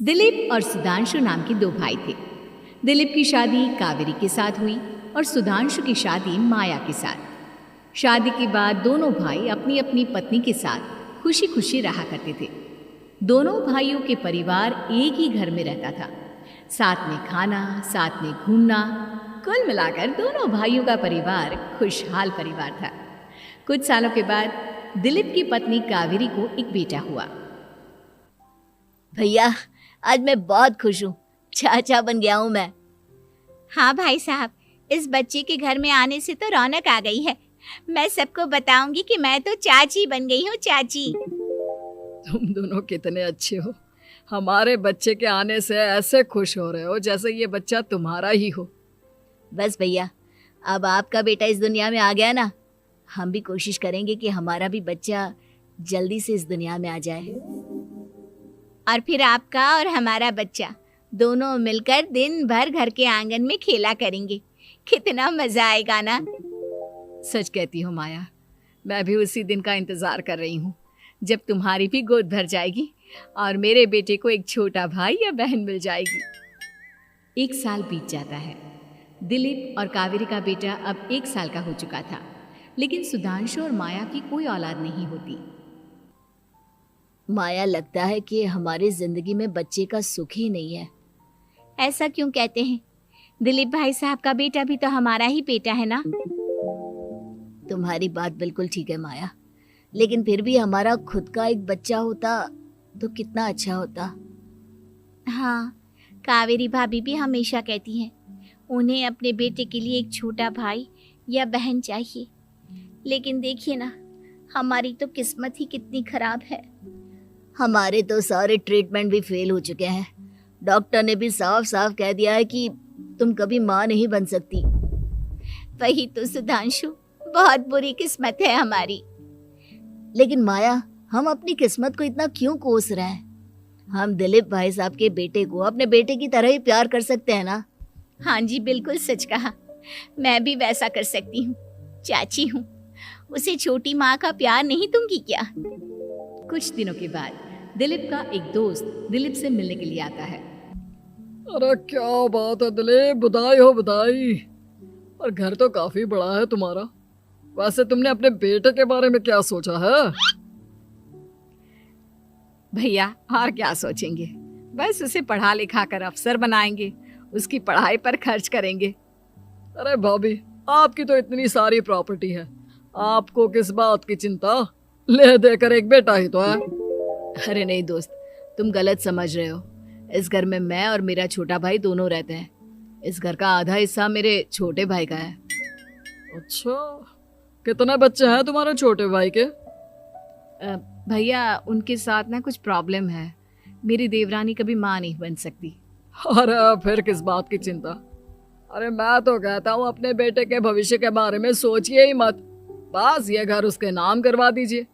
दिलीप और सुधांशु नाम के दो भाई थे। दिलीप की शादी कावेरी के साथ हुई और सुधांशु की शादी माया के साथ। शादी के बाद दोनों भाई अपनी अपनी पत्नी के साथ खुशी खुशी रहा करते थे। दोनों भाइयों के परिवार एक ही घर में रहता था, साथ में खाना, साथ में घूमना। कुल मिलाकर दोनों भाइयों का परिवार खुशहाल परिवार था। कुछ सालों के बाद दिलीप की पत्नी कावेरी को एक बेटा हुआ। भैया, आज मैं बहुत खुश हूँ। चाचा बन गया हूँ मैं। हाँ भाई साहब, इस बच्चे के घर में आने से तो रौनक आ गई है। मैं सबको बताऊंगी कि मैं तो चाची बन गई हूँ, चाची। तुम दोनों कितने अच्छे हो। हमारे बच्चे के आने से ऐसे खुश हो रहे हो जैसे ये बच्चा तुम्हारा ही हो। बस भैया, अब आपका बेटा इस दुनिया में आ गया ना, हम भी कोशिश करेंगे कि हमारा भी बच्चा जल्दी से इस दुनिया में आ जाए। और फिर आपका और हमारा बच्चा दोनों मिलकर दिन भर घर के आंगन में खेला करेंगे। कितना मजा आएगा ना। सच कहती हो माया, मैं भी उसी दिन का इंतजार कर रही हूँ जब तुम्हारी भी गोद भर जाएगी और मेरे बेटे को एक छोटा भाई या बहन मिल जाएगी। 1 साल बीत जाता है। दिलीप और कावेरी का बेटा अब 1 साल का हो चुका था, लेकिन सुधांशु और माया की कोई औलाद नहीं होती। माया, लगता है कि हमारी जिंदगी में बच्चे का सुख ही नहीं है। ऐसा क्यों कहते हैं? दिलीप भाई साहब का बेटा भी तो हमारा ही बेटा है ना। तुम्हारी बात बिल्कुल ठीक है माया, लेकिन फिर भी हमारा खुद का एक बच्चा होता तो कितना अच्छा होता। हाँ, कावेरी भाभी भी हमेशा कहती हैं उन्हें अपने बेटे के लिए एक छोटा भाई या बहन चाहिए। लेकिन देखिए ना, हमारी तो किस्मत ही कितनी खराब है। हमारे तो सारे ट्रीटमेंट भी फेल हो चुके हैं। डॉक्टर ने भी साफ साफ कह दिया है कि तुम कभी माँ नहीं बन सकती। वही तो सुधांशु, बहुत बुरी किस्मत है हमारी। लेकिन माया, हम अपनी किस्मत को इतना क्यों कोस रहे हैं? हम दिलीप भाई साहब के बेटे को अपने बेटे की तरह ही प्यार कर सकते हैं ना। हाँ जी, बिल्कुल सच कहा। मैं भी वैसा कर सकती हूँ। चाची हूँ, उसे छोटी माँ का प्यार नहीं दूंगी क्या? कुछ दिनों के बाद दिलीप का एक दोस्त दिलीप से मिलने के लिए आता है। अरे क्या बात है दिलीप, बधाई हो बधाई। और घर तो काफी बड़ा है तुम्हारा। वैसे तुमने अपने बेटे के बारे में क्या सोचा है? भैया, और क्या सोचेंगे, बस उसे पढ़ा लिखा कर अफसर बनाएंगे, उसकी पढ़ाई पर खर्च करेंगे। अरे भाभी, आपकी तो इतनी सारी प्रॉपर्टी है, आपको किस बात की चिंता? ले देकर एक बेटा ही तो है। अरे नहीं दोस्त, तुम गलत समझ रहे हो। इस घर में मैं और मेरा छोटा भाई दोनों रहते हैं। इस घर का आधा हिस्सा मेरे छोटे भाई का है। अच्छा, कितने बच्चे हैं तुम्हारे छोटे भाई के? भैया, उनके साथ ना कुछ प्रॉब्लम है। मेरी देवरानी कभी माँ नहीं बन सकती। अरे फिर किस बात की चिंता? अरे मैं तो कहता हूँ अपने बेटे के भविष्य के बारे में सोचिए ही मत। बस ये घर उसके नाम करवा दीजिए।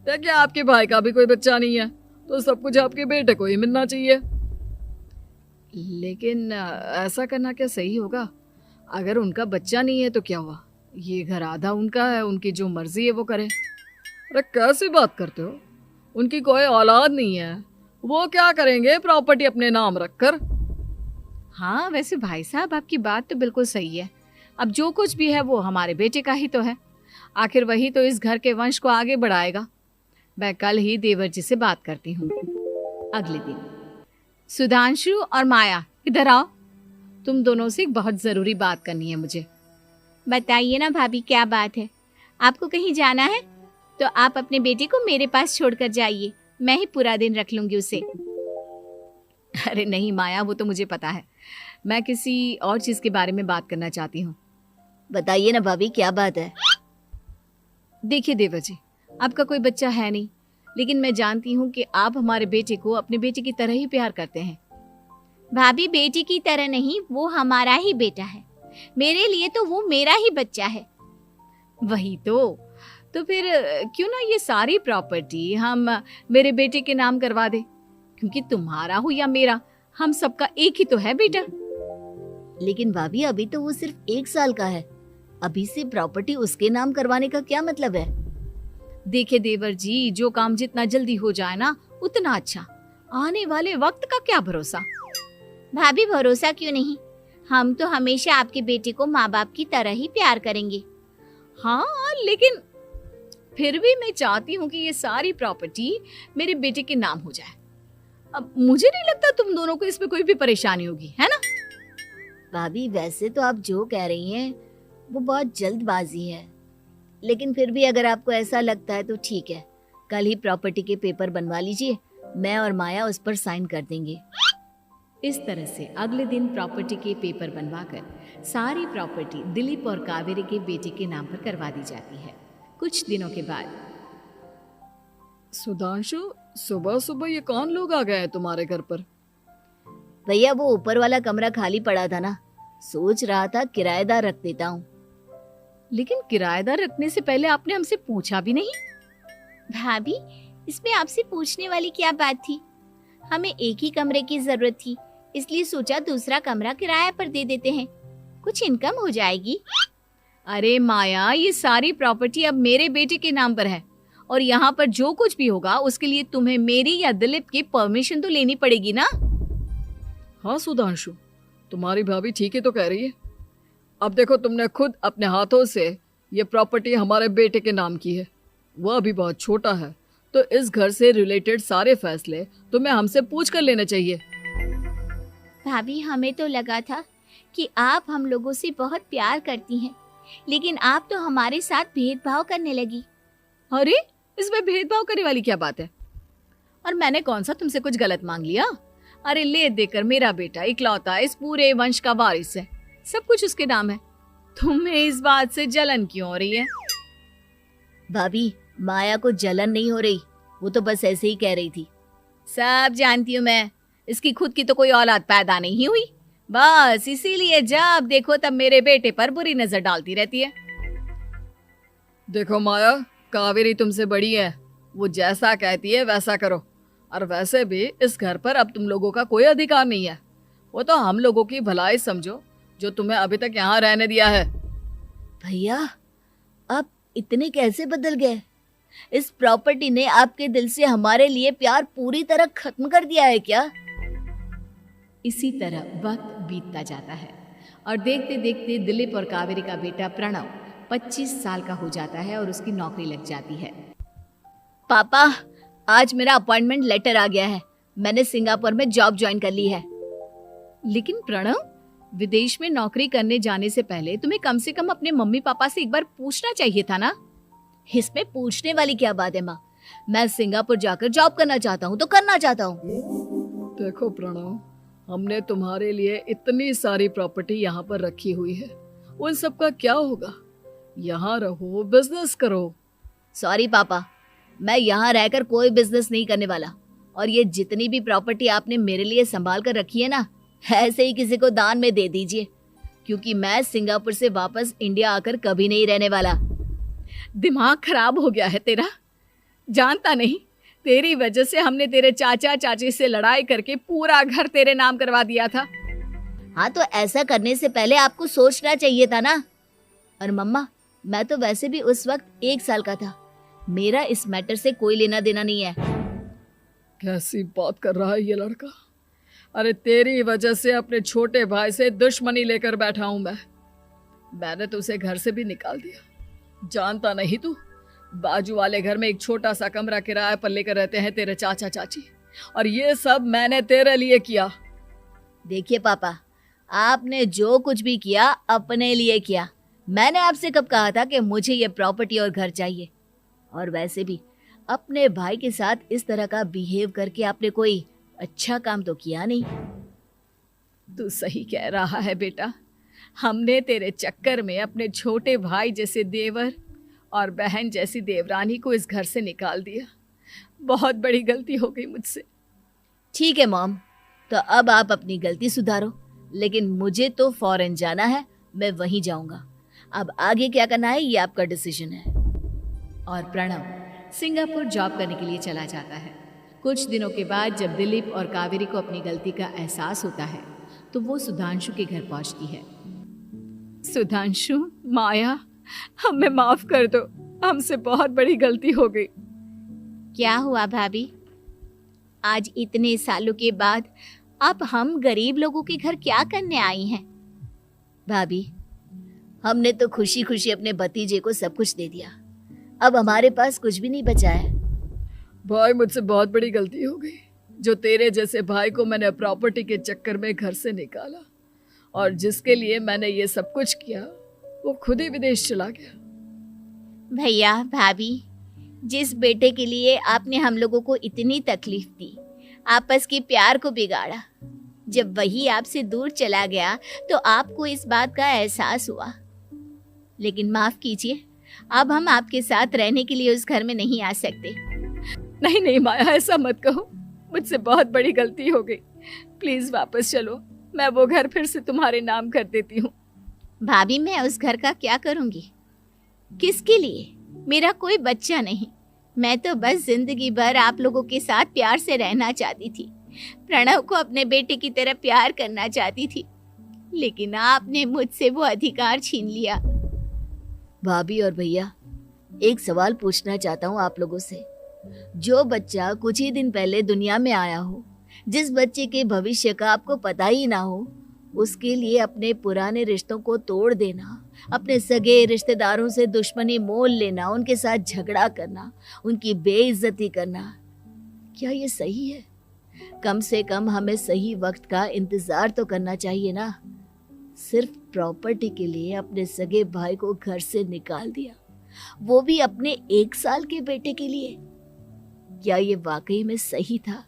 देखिए, आपके भाई का भी कोई बच्चा नहीं है तो सब कुछ आपके बेटे को ही मिलना चाहिए। लेकिन ऐसा करना क्या सही होगा? अगर उनका बच्चा नहीं है तो क्या हुआ? ये घर आधा उनका है, उनकी जो मर्जी है वो करें। अरे कैसी बात करते हो? उनकी कोई औलाद नहीं है, वो क्या करेंगे प्रॉपर्टी अपने नाम रखकर? हाँ, वैसे भाई साहब, आपकी बात तो बिल्कुल सही है। अब जो कुछ भी है वो हमारे बेटे का ही तो है। आखिर वही तो इस घर के वंश को आगे बढ़ाएगा। मैं कल ही देवर जी से बात करती हूँ। अगले दिन सुधांशु और माया, इधर आओ। तुम दोनों से एक बहुत ज़रूरी बात करनी है मुझे। बताइए ना भाभी, क्या बात है? आपको कहीं जाना है तो आप अपने बेटे को मेरे पास छोड़कर जाइए। मैं ही पूरा दिन रख लूंगी उसे। अरे नहीं माया, वो तो मुझे पता है। मैं किसी और चीज़ के बारे में बात करना चाहती हूँ। बताइए ना भाभी, क्या बात है? देखिए देवर जी, आपका कोई बच्चा है नहीं, लेकिन मैं जानती हूँ कि आप हमारे बेटे को अपने बेटे की तरह ही प्यार करते हैं। भाभी, बेटी की तरह नहीं, वो हमारा ही बेटा है। मेरे लिए तो वो मेरा ही बच्चा है। वही तो फिर क्यों ना ये सारी प्रॉपर्टी हम मेरे बेटे के नाम करवा दे, क्योंकि तुम्हारा हो या मेरा, हम सबका एक ही तो है बेटा। लेकिन भाभी, अभी तो वो सिर्फ 1 साल का है। अभी से प्रॉपर्टी उसके नाम करवाने का क्या मतलब है? देखिए देवर जी, जो काम जितना जल्दी हो जाए ना उतना अच्छा। आने वाले वक्त का क्या भरोसा। भाभी भरोसा क्यों नहीं, हम तो हमेशा आपके बेटे को माँ बाप की तरह ही प्यार करेंगे। हाँ, लेकिन फिर भी मैं चाहती हूँ कि ये सारी प्रॉपर्टी मेरे बेटे के नाम हो जाए। अब मुझे नहीं लगता तुम दोनों को इसमें कोई भी परेशानी होगी, है ना? भाभी वैसे तो आप जो कह रही हैं वो बहुत जल्दबाजी है, लेकिन फिर भी अगर आपको ऐसा लगता है तो ठीक है, कल ही प्रॉपर्टी के पेपर बनवा लीजिए, मैं और माया उस पर साइन कर देंगे। इस तरह से अगले दिन प्रॉपर्टी के पेपर बनवाकर सारी प्रॉपर्टी दिलीप और कावेरी के बेटे के नाम पर करवा दी जाती है। कुछ दिनों के बाद सुधांशु, सुबह सुबह ये कौन लोग आ गए हैं तुम्हारे घर पर? भैया वो ऊपर वाला कमरा खाली पड़ा था ना, सोच रहा था किराएदार रख देता हूँ। लेकिन किराएदार रखने से पहले आपने हमसे पूछा भी नहीं। भाभी इसमें आपसे पूछने वाली क्या बात थी, हमें एक ही कमरे की जरूरत थी, इसलिए सोचा दूसरा कमरा किराया पर दे देते हैं, कुछ इनकम हो जाएगी। अरे माया, ये सारी प्रॉपर्टी अब मेरे बेटे के नाम पर है और यहाँ पर जो कुछ भी होगा उसके लिए तुम्हें मेरी या दिलीप की परमिशन तो लेनी पड़ेगी ना। हाँ सुधांशु, तुम्हारी भाभी ठीक ही तो कह रही है। अब देखो, तुमने खुद अपने हाथों से ये प्रॉपर्टी हमारे बेटे के नाम की है, वह अभी बहुत छोटा है, तो इस घर से रिलेटेड सारे फैसले तुम्हें हमसे पूछ कर लेने चाहिए। भाभी हमें तो लगा था कि आप हम लोगों से बहुत प्यार करती हैं, लेकिन आप तो हमारे साथ भेदभाव करने लगी। अरे, इसमें भेदभाव करने वाली क्या बात है? और मैंने कौन सा तुमसे कुछ गलत मांग लिया? अरे ले देकर मेरा बेटा इकलौता इस पूरे वंश का वारिस है, सब कुछ उसके नाम है। तुम्हें इस बात से जलन क्यों हो रही है? भाभी माया को जलन नहीं हो रही, वो तो बस ऐसे ही कह रही थी। सब जानती हूँ मैं, इसकी खुद की तो कोई औलाद पैदा नहीं हुई, बस इसीलिए जब देखो तब मेरे बेटे पर बुरी नजर डालती रहती है। देखो माया, कावेरी तुमसे बड़ी है, वो जैसा कहती है वैसा करो। और वैसे भी इस घर पर अब तुम लोगों का कोई अधिकार नहीं है, वो तो हम लोगों की भलाई समझो जो तुम्हें अभी तक यहाँ रहने दिया है। भैया आप इतने कैसे बदल गए? इस प्रॉपर्टी ने आपके दिल से हमारे लिए प्यार पूरी तरह खत्म कर दिया है क्या? इसी तरह वक्त बीतता जाता है और देखते देखते दिलीप और कावेरी का बेटा प्रणव 25 साल का हो जाता है और उसकी नौकरी लग जाती है। पापा आज मेरा अपॉइंटमेंट लेटर आ गया है, मैंने सिंगापुर में जॉब ज्वाइन कर ली है। लेकिन प्रणव, विदेश में नौकरी करने जाने से पहले तुम्हें कम से कम अपने मम्मी पापा से एक बार पूछना चाहिए था ना। इसमें पूछने वाली क्या बात है माँ, मैं सिंगापुर जाकर जॉब करना चाहता हूँ तो करना चाहता हूँ। देखो प्रणव, हमने तुम्हारे लिए इतनी सारी प्रॉपर्टी यहाँ पर रखी हुई है, उन सब का क्या होगा? यहाँ रहो, बिजनेस करो। सॉरी पापा, मैं यहाँ रहकर कोई बिजनेस नहीं करने वाला, और ये जितनी भी प्रॉपर्टी आपने मेरे लिए संभाल कर रखी है ना, ऐसे ही किसी को दान में दे दीजिए, क्योंकि मैं सिंगापुर से वापस इंडिया आकर कभी नहीं रहने वाला। दिमाग खराब हो गया है तेरा, जानता नहीं तेरी वजह से हमने तेरे चाचा चाची से लड़ाई करके पूरा घर तेरे नाम करवा दिया था। हाँ तो ऐसा करने से पहले आपको सोचना चाहिए था ना। और मम्मा, मैं तो वैसे भी उस वक्त 1 साल का था, मेरा इस मैटर से कोई लेना देना नहीं है। कैसी बात कर रहा है ये लड़का? अरे तेरी वजह से अपने छोटे भाई से दुश्मनी लेकर बैठा हूं मैंने तो उसे घर से भी निकाल दिया। जानता नहीं तू, बाजू वाले घर में एक छोटा सा कमरा किराए पर लेकर रहते हैं तेरे चाचा चाची, और ये सब मैंने तेरे लिए किया। देखिए पापा, आपने जो कुछ भी किया अपने लिए किया। मैंने आपसे कब कहा था कि मुझे ये प्रॉपर्टी और घर चाहिए? और वैसे भी अपने भाई के साथ इस तरह का बिहेव करके आपने कोई अच्छा काम तो किया नहीं। तू सही कह रहा है बेटा, हमने तेरे चक्कर में अपने छोटे भाई जैसे देवर और बहन जैसी देवरानी को इस घर से निकाल दिया। बहुत बड़ी गलती हो गई मुझसे। ठीक है मॉम, तो अब आप अपनी गलती सुधारो, लेकिन मुझे तो फॉरेन जाना है, मैं वहीं जाऊंगा। अब आगे क्या करना है ये आपका डिसीजन है। और प्रणव सिंगापुर जॉब करने के लिए चला जाता है। कुछ दिनों के बाद जब दिलीप और कावेरी को अपनी गलती का एहसास होता है तो वो सुधांशु के घर पहुंचती है। सुधांशु, माया, हमें माफ कर दो, हमसे बहुत बड़ी गलती हो गई। क्या हुआ भाभी? आज इतने सालों के बाद अब हम गरीब लोगों के घर क्या करने आई हैं? भाभी, हमने तो खुशी खुशी अपने भतीजे को सब कुछ दे दिया, अब हमारे पास कुछ भी नहीं बचा है। भाई मुझसे बहुत बड़ी गलती हो गई, जो तेरे जैसे भाई को मैंने प्रॉपर्टी के चक्कर में घर से निकाला, और जिसके लिए मैंने ये सब कुछ किया वो खुद ही विदेश चला गया। भैया भाभी, जिस बेटे के लिए आपने हम लोगों को इतनी तकलीफ दी, आपस के प्यार को बिगाड़ा, जब वही आपसे दूर चला गया तो आपको इस बात का एहसास हुआ। लेकिन माफ कीजिए, अब हम आपके साथ रहने के लिए उस घर में नहीं आ सकते। नहीं नहीं माया, ऐसा मत कहो, मुझसे बहुत बड़ी गलती हो गई, प्लीज वापस चलो, मैं वो घर फिर से तुम्हारे नाम कर देती हूँ। भाभी, मैं उस घर का क्या करूंगी? किसके लिए? मेरा कोई बच्चा नहीं, मैं तो बस जिंदगी भर आप लोगों के साथ प्यार से रहना चाहती थी, प्रणव को अपने बेटे की तरह प्यार करना चाहती थी, लेकिन आपने मुझसे वो अधिकार छीन लिया। भाभी और भैया, एक सवाल पूछना चाहता हूँ आप लोगों से। जो बच्चा कुछ ही दिन पहले दुनिया में आया हो, जिस बच्चे के भविष्य का आपको पता ही ना हो, उसके लिए अपने पुराने रिश्तों को तोड़ देना, अपने सगे रिश्तेदारों से दुश्मनी मोल लेना, उनके साथ झगड़ा करना, उनकी बेइज्जती करना, क्या ये सही है? कम से कम हमें सही वक्त का इंतजार तो करना चाहिए ना। सिर्फ प्रॉपर्टी के लिए अपने सगे भाई को घर से निकाल दिया, वो भी अपने 1 साल के बेटे के लिए। क्या ये वाकई में सही था?